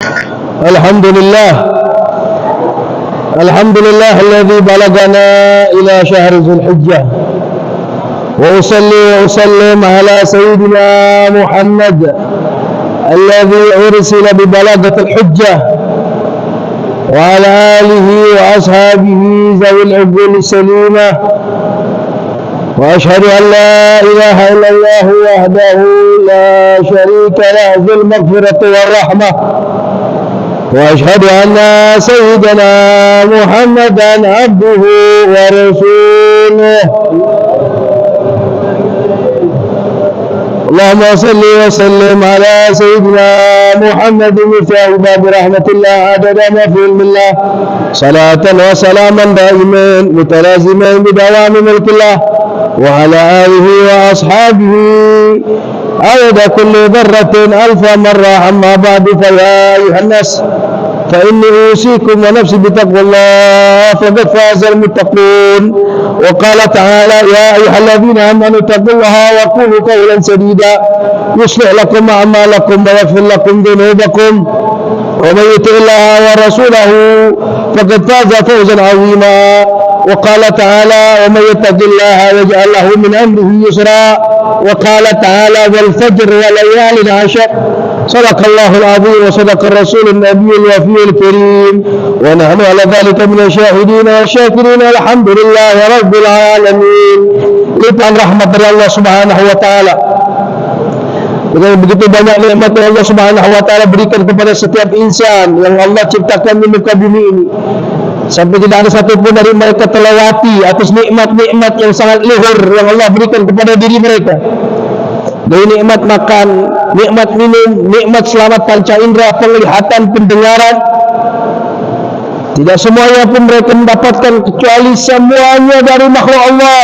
الحمد لله الذي بلغنا إلى شهر ذي الحجة، وأصلي وأسلم على سيدنا محمد الذي أرسل ببلاغة الحجة، وعلى آله وأصحابه ذوي العقول السليمة. وأشهد أن لا إله إلا الله وحده لا شريك له ذو المغفرة والرحمة، وأشهد أن سيدنا محمدا عبده ورسوله. اللهم صل وسلم على سيدنا محمد مفتاح باب رحمة الله عدد ما في علم الله، صلاة وسلاما دائمين متلازمين بدوام ملك الله، وعلى آله وأصحابه عدد كل ذرة ألف مرة. أما بعد، فيا أيها الناس، فإني أوصيكم ونفسي بتقوى الله، فقد فاز المتقون. وقال تعالى: يا أيها الذين آمنوا اتقوا الله وقولوا قولا سديدا يصلح لكم أعمالكم ويغفر لكم ذنوبكم، ومن يطع الله ورسوله فقد فاز فوزا عظيما. وقال تعالى: ومن يتق الله يجعل له من أمره يسرا. وقال تعالى: والفجر وليال عشر. صدق الله العظيم وصدق الرسول النبي الوفي الكريم، ونحن على ذلك من الشاهدين والشاكرين. الحمد لله رب العالمين. Limpahan rahmat dari Allah Subhanahu wa taala. Dengan begitu banyak nikmat yang Allah Subhanahu wa taala berikan kepada setiap insan yang Allah ciptakan di muka bumi ini, sampai tidak ada satupun dari mereka terlewati atas nikmat-nikmat yang sangat luhur yang Allah berikan kepada diri mereka. Dari nikmat makan, nikmat minum, nikmat selamat panca indera, penglihatan, pendengaran. Tidak semuanya pun mereka mendapatkan, kecuali semuanya dari makhluk Allah.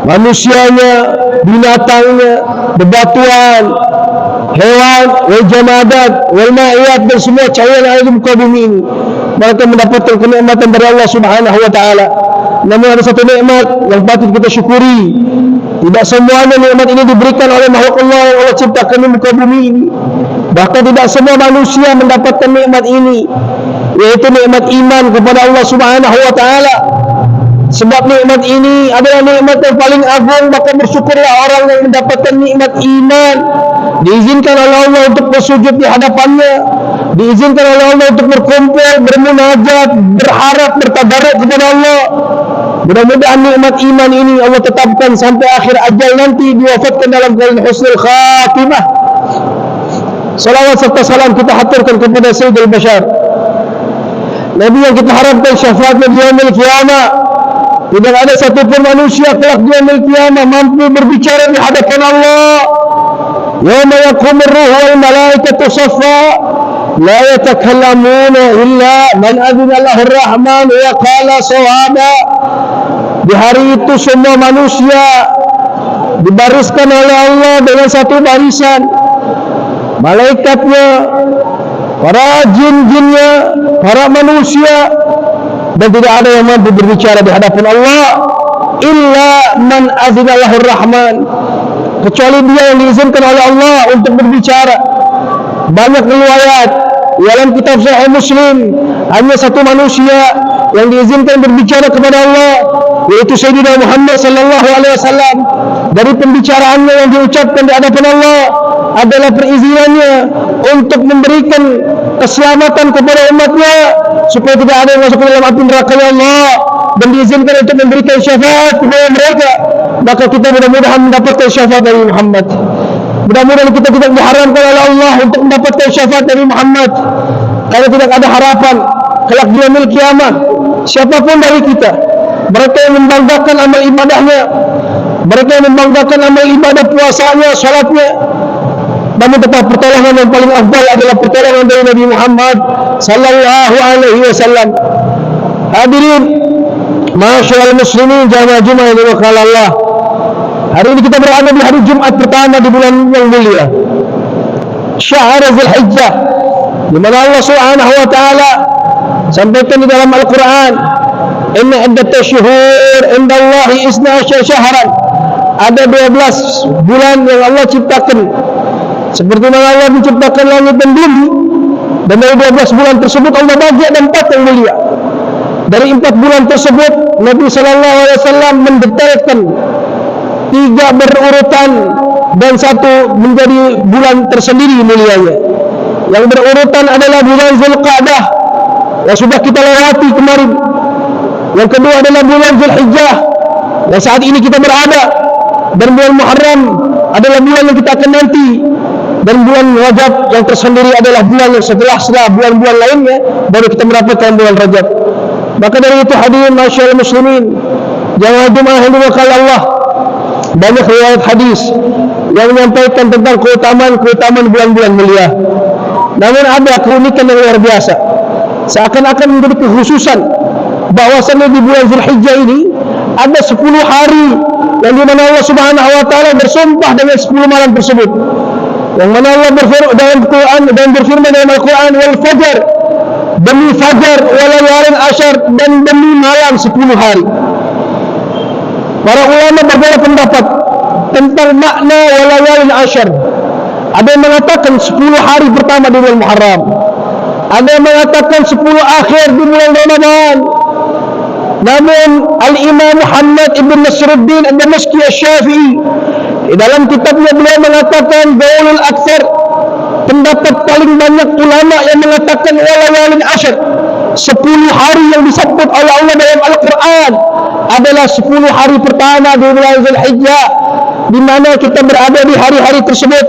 Manusianya, binatangnya, bebatuan, hewan, wal jamadat, wal ma'iyat, dan semua cahaya yang ada di muka bumi ini, mereka mendapatkan kenikmatan dari Allah Subhanahu wa taala. Namun ada satu nikmat yang patut kita syukuri. Tidak semuanya nikmat ini diberikan oleh makhluk Allah yang Allah ciptakan di muka bumi ini. Bahkan tidak semua manusia mendapatkan nikmat ini, yaitu nikmat iman kepada Allah Subhanahu wa taala. Sebab nikmat ini adalah nikmat yang paling agung, maka bersyukurlah orang yang mendapatkan nikmat iman. Diizinkan oleh Allah untuk bersujud di hadapannya, diizinkan oleh Allah untuk berkumpul, bermunajat, berharap, bertadarruk kepada Allah. Mudah-mudahan nikmat iman ini Allah tetapkan sampai akhir ajal nanti, diwafatkan dalam keadaan husnul khatimah. Salawat serta salam kita haturkan kepada Sayyidul Bashar, Nabi yang kita harapkan syafaatnya di yaumil qiyamah. Tidak ada satupun manusia kelak di yaumil qiyamah mampu berbicara di hadapan Allah. Yauma yaqumur ruhu wal malaikatu saffa la yatakallamuna illa man adzina lahu ar-rahman wa qala shawaba. Di hari itu semua manusia dibariskan oleh Allah dengan satu barisan. Malaikatnya, para jin-jinnya, para manusia, dan tidak ada yang mampu berbicara di hadapan Allah illa man adzina lahu ar-rahman, kecuali dia yang diizinkan oleh Allah untuk berbicara. Banyak riwayat dalam kitab Sahih Muslim, hanya satu manusia yang diizinkan berbicara kepada Allah, yaitu Sayyidina Muhammad sallallahu alaihi wasallam. Dari pembicaraannya yang diucapkan di hadapan Allah adalah perizinannya untuk memberikan keselamatan kepada umatnya, supaya tidak ada yang masuk ke dalam api neraka Allah, dan diizinkan untuk memberikan syafaat kepada mereka. Maka kita mudah-mudahan mendapatkan syafaat dari Muhammad. Mudah-mudahan kita tidak diharamkan oleh Allah untuk mendapatkan syafaat dari Muhammad. Kalau tidak ada harapan kelak di yaumil qiyamah, siapapun dari kita, mereka yang membanggakan amal ibadahnya, mereka yang membanggakan amal ibadah puasanya, salatnya, namun tetap pertolongan yang paling afdal adalah pertolongan dari Nabi Muhammad sallallahu alaihi wasallam. Hadirin masyaallah muslimin jamaah Jumat yang dirahmati Allah. Hari ini kita berada di hari Jumat pertama di bulan yang mulia, Syahr Dzulhijjah, di mana Allah Subhanahu wa taala sampaikan di dalam Al-Qur'an, inna iddatash syuhur indallahi 12 syahran. Ada 12 bulan yang Allah ciptakan. Seperti mana Allah menciptakan langit dan bumi, Dan dari 12 bulan tersebut Allah bagi ada 4 yang mulia. Dari 4 bulan tersebut Nabi sallallahu alaihi wasallam mendetailkan 3 berurutan dan 1 menjadi bulan tersendiri mulianya. Yang berurutan adalah bulan Zulqa'dah yang sudah kita lewati kemarin. Yang kedua adalah bulan Zulhijjah yang saat ini kita berada, dan bulan Muharram adalah bulan yang kita akan nanti, dan bulan Rajab yang tersendiri adalah bulan yang setelah bulan-bulan lainnya baru kita mendapatkan bulan Rajab. Maka dari itu hadirin masyaallah muslimin, jamaah Jumat yang dimuliakan Allah, banyak riwayat hadis yang menyampaikan tentang keutamaan bulan-bulan mulia. Namun ada keunikan yang luar biasa, seakan-akan menjadi kekhususan bahwasanya di bulan Zulhijjah ini ada 10 hari yang dimana Allah Subhanahu wa taala bersumpah dengan 10 malam tersebut. Yang mana Allah berfirman dalam Quran dan berfirman dalam Al-Quran, wal fajar, demi fajar, walayalin asyar, dan demi malam 10 hari. Para ulama berbeda pendapat tentang makna walayalin asyar. Ada yang mengatakan 10 hari pertama di bulan Muharram, ada yang mengatakan 10 akhir di bulan Ramadan. Namun Al-Imam Muhammad ibn Nasruddin Ad-Damashqi Asy-Syafi'i di dalam kitabnya beliau mengatakan qaulul aktsar, pendapat paling banyak ulama yang mengatakan walayalin asyar, 10 hari yang disebut oleh Allah dalam Al-Quran adalah 10 hari pertama di bulan Zulhijjah, di mana kita berada di hari-hari tersebut,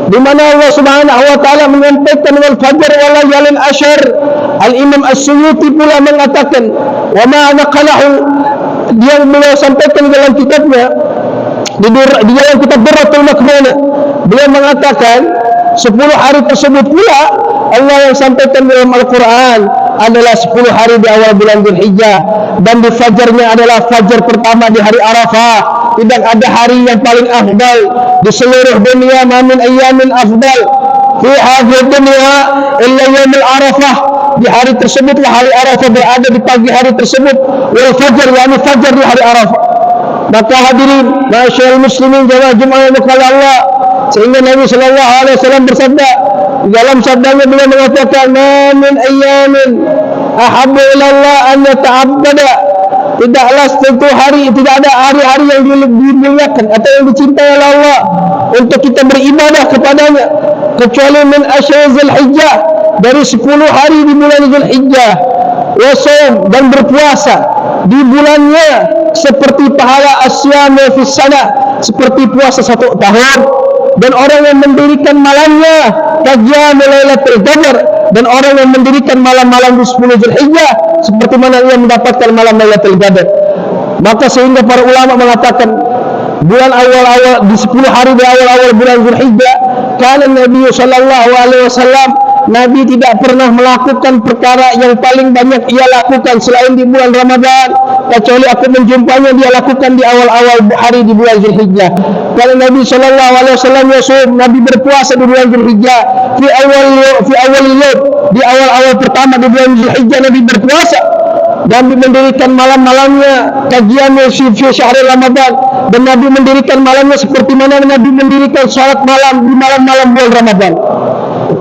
di mana Allah Subhanahu wa taala menyampaikan wal fajr walayalin asyar. Al-Imam As-Suyuti pula mengatakan wa ma naqalahu, dia beliau sampaikan dalam kitabnya di dalam kitab Durratul Maknunah, beliau mengatakan 10 hari tersebut pula Allah yang sampaikan dalam Al-Quran adalah 10 hari di awal bulan Zulhijjah, dan di fajarnya adalah fajar pertama di hari Arafah. Tidak ada hari yang paling afdal di seluruh dunia, ma min ayyamin afdal fi hadhihi dunya illa yaumul Arafah. Di hari tersebutlah hari Arafah berada, di pagi hari tersebut, wal fajar, yakni fajar di hari Arafah. Maka hadirin masyaallah muslimin jamaah Jumat yang dimuliakan Allah, sehingga Nabi sallallahu alaihi wasallam bersabda, dalam sabdanya beliau mengatakan, ma min ayyamin ahabbu ila Allah an yata'abbada, tidaklah satu hari, tidak ada hari-hari yang dimuliakan atau yang dicintai oleh Allah untuk kita beribadah kepadanya kecuali min asyri Zulhijjah, dari 10 hari di bulan Zulhijjah, wa shaum, dan berpuasa di bulannya seperti pahala asyam fi sana, seperti puasa 1 tahun. Dan orang yang mendirikan malamnya kajian Lailatul Qadar, dan orang yang mendirikan malam-malam di 10 Zulhijjah seperti mana ia mendapatkan malam Lailatul Qadar. Maka sehingga para ulama mengatakan bulan awal-awal di 10 hari di awal-awal bulan Zulhijjah, karena Nabi sallallahu alaihi wasallam, Nabi tidak pernah melakukan perkara yang paling banyak ia lakukan selain di bulan Ramadan, kecuali aku menjumpanya dia lakukan di awal-awal hari di bulan Zulhijjah. Kalau Nabi sallallahu alaihi wasallam yasum, Nabi berpuasa di bulan Zulhijjah, fi awal di awal-awal pertama di bulan Zulhijjah Nabi berpuasa, dan Nabi mendirikan malam-malamnya kajian fi syahrul Ramadan, dan Nabi mendirikan malamnya seperti mana Nabi mendirikan salat malam di malam-malam bulan Ramadan.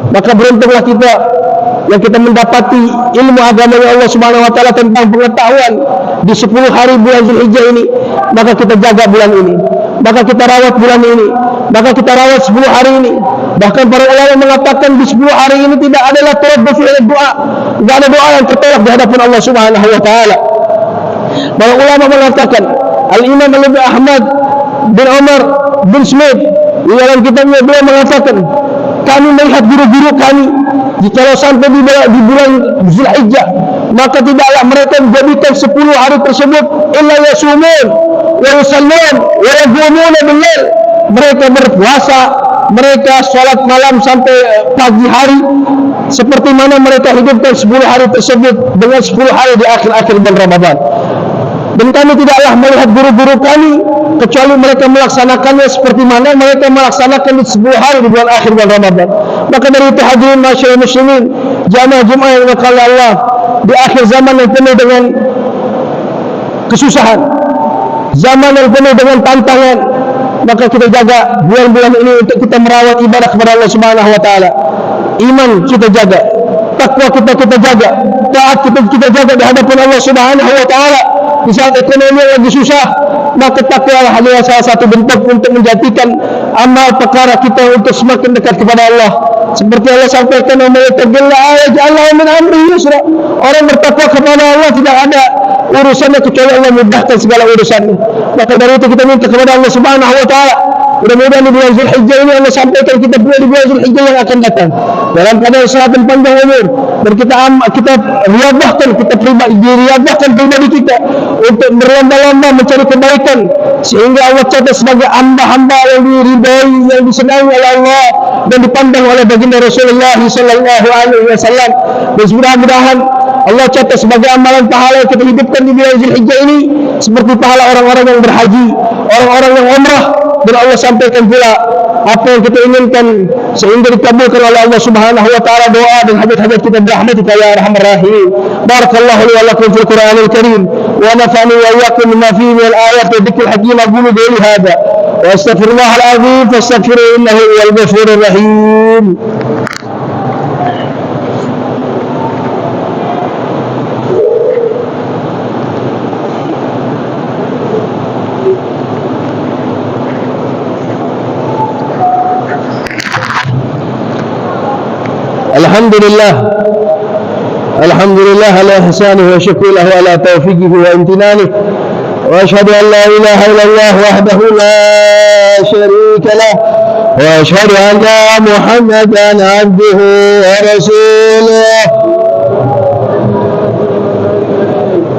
Maka beruntunglah kita yang kita mendapati ilmu agama Allah Subhanahu wa taala tentang pengetahuan di 10 hari bulan Zulhijjah ini. Maka kita jaga bulan ini, maka kita rawat bulan ini, maka kita rawat 10 hari ini. Bahkan para ulama mengatakan di 10 hari ini tidak adalah doa, tidak ada doa yang tertolak di hadapan Allah Subhanahu wa taala. Para ulama mengatakan, Al-Imam Ahmad bin Umar bin Smith di dalam kitabnya beliau mengatakan, kami melihat guru-guru kami jika sampai di bulan Zulhijjah, maka tidaklah mereka menjadikan 10 hari tersebut illa yasumun wa yusallun wa yaqumuna bil-lail, mereka berpuasa, mereka salat malam sampai pagi hari, seperti mana mereka hidupkan 10 hari tersebut dengan 10 hari di akhir-akhir bulan Ramadan. Dan kami tidaklah melihat guru-guru kami kecuali mereka melaksanakannya seperti mana mereka melaksanakan di 10 hari di bulan akhir bulan Ramadan. Maka dari itu hadirin masyaallah muslimin jamaah Jumat yang dimuliakan Allah, di akhir zaman yang penuh dengan kesusahan, zaman yang penuh dengan tantangan, maka kita jaga bulan-bulan ini untuk kita merawat ibadah kepada Allah Subhanahu wa taala. iman kita jaga, takwa kita jaga, taat kita jaga di hadapan Allah Subhanahu wa taala. Di saat ekonomi lagi susah, maka takwa adalah salah satu bentuk untuk menjadikan amal perkara kita untuk semakin dekat kepada Allah. Seperti Allah sampaikan, Allah min amri yusra. Orang bertakwa kepada Allah tidak ada urusannya kecuali Allah mudahkan segala urusannya. Maka dari itu kita minta kepada Allah Subhanahu wa taala, mudah-mudahan di bulan Zulhijjah ini Allah sampaikan kita pula di bulan Zulhijjah yang akan datang dalam keadaan sehat dan panjang umur, dan kita riadahkan, kita diriadahkan pribadi kita untuk berlomba-lomba mencari kebaikan, sehingga Allah catat sebagai hamba-hamba yang diridai, yang disenangi oleh Allah dan dipandang oleh baginda Rasulullah sallallahu alaihi wasallam. Dan mudah-mudahan Allah catat sebagai amalan pahala yang kita hidupkan di bulan Zulhijjah ini seperti pahala orang-orang yang berhaji, orang-orang yang umrah. Dan Allah sampaikan pula apa yang kita inginkan sehingga dikabulkan oleh Allah Subhanahu wa taala doa dan hajat-hajat kita birahmatika ya arhamar rahimin. Barakallahu li wa lakum fil Qur'anil Karim wa nafa'ani wa iyyakum bima fihi min al-ayati wa dhikril hakim. Aqulu qawli hadha wa astaghfirullahal azim fastaghfiruhu innahu huwal ghafurur rahim. الحمد لله على إحسانه وشكره له على توفيقه وامتنانه، وأشهد أن لا إله إلا الله وحده لا شريك له، وأشهد أن محمدا عبده ورسوله.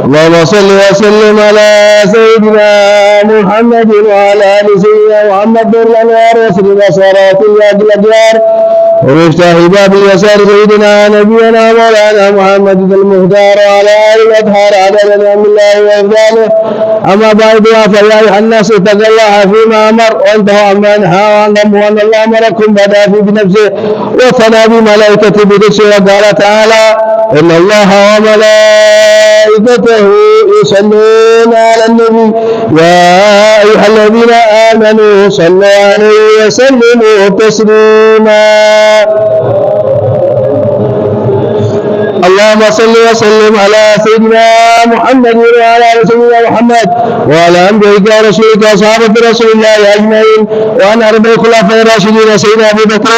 اللهم صل وسلم على سيدنا محمد وعلى آل سيدنا محمد الأنوار وسر الأسرات الأديار ومفتاح باب اليسار سيدنا نبينا مولانا محمد المختار وعلى آله الأطهار عدد نعم الله وإفضاله. أما بعد فيا أيها الناس اتقوا الله فيما أمر وانتهوا عما نهى عنه، وأن الله أمركم بدأ بنفسه وثنى بملائكته بقدسه وقال تعالى: إن الله وملائكته يصلون على النبي يا أيها الذين آمنوا صلوا عليه وسلموا تسليما. اللهم صل وسلم على سيدنا محمد وعلى آل سيدنا محمد وعلى أنبيائك ورسولك وصحابة رسول الله أجمعين، وعن أربع الخلفاء الراشدين سيدنا أبي بكر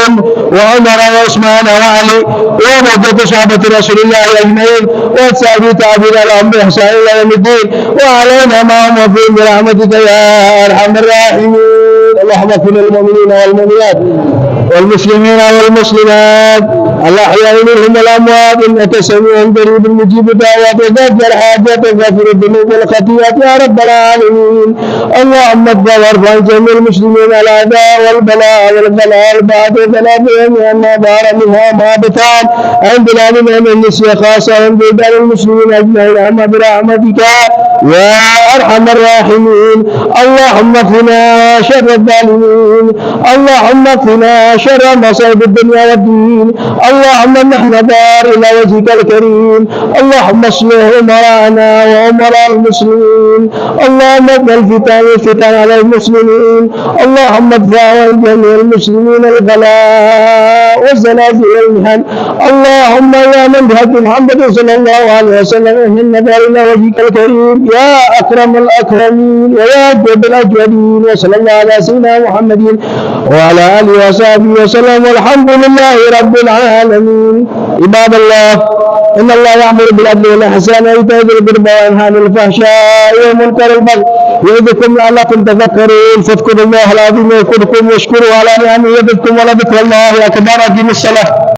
وعمر وعثمان وعلي وبقية صحابة رسول الله أجمعين، والتابعين تابعين لهم بإحسان إلى يوم الدين، وعلينا معهم وفيهم برحمتك يا أرحم الراحمين. اللهم اغفر للمؤمنين والمؤمنات والمسلمين والمسلمات الأحياء منهم والأموات إنك سميع قريب مجيب الدعوات وغفر الحاجات وغفر الذنوب والخطيئات يا رب العالمين. اللهم اغفر عن جميع المسلمين الأعداء والبلاء والبلاء بعد ثلاثهم أما دار منها ما بطان عند بلادنا من النسية خاصة عند بلاد المسلمين أجمعين أما برحمتك يا أرحم الراحمين. اللهم اكفنا شر الظالمين، اللهم اكفنا شر مصائب الدنيا والدين، اللهم نحن دار إلى وجهك الكريم. اللهم اصلح أمراءنا وأمراء المسلمين، اللهم اجعل الفتن على المسلمين، اللهم ادفع عن جميع المسلمين البلاء والزلازل والمحن. اللهم يا من بحق محمد صلى الله عليه وسلم اهلنا دار إلى وجهك الكريم يا أكرم الأكرمين ويا أجود الأجودين. وصلى الله على سيدنا محمد وعلى آله وصحبه وسلم، والحمد لله رب العالمين. عباد الله، إن الله يأمر بالعدل والإحسان وإيتاء ذي القربى وينهى عن الفحشاء والمنكر والبغي يعظكم لعلكم تذكرون. فاذكروا الله العظيم يذكركم واشكروا على نعمه يزدكم ولذكر الله أكبر. أقيموا الصلاة.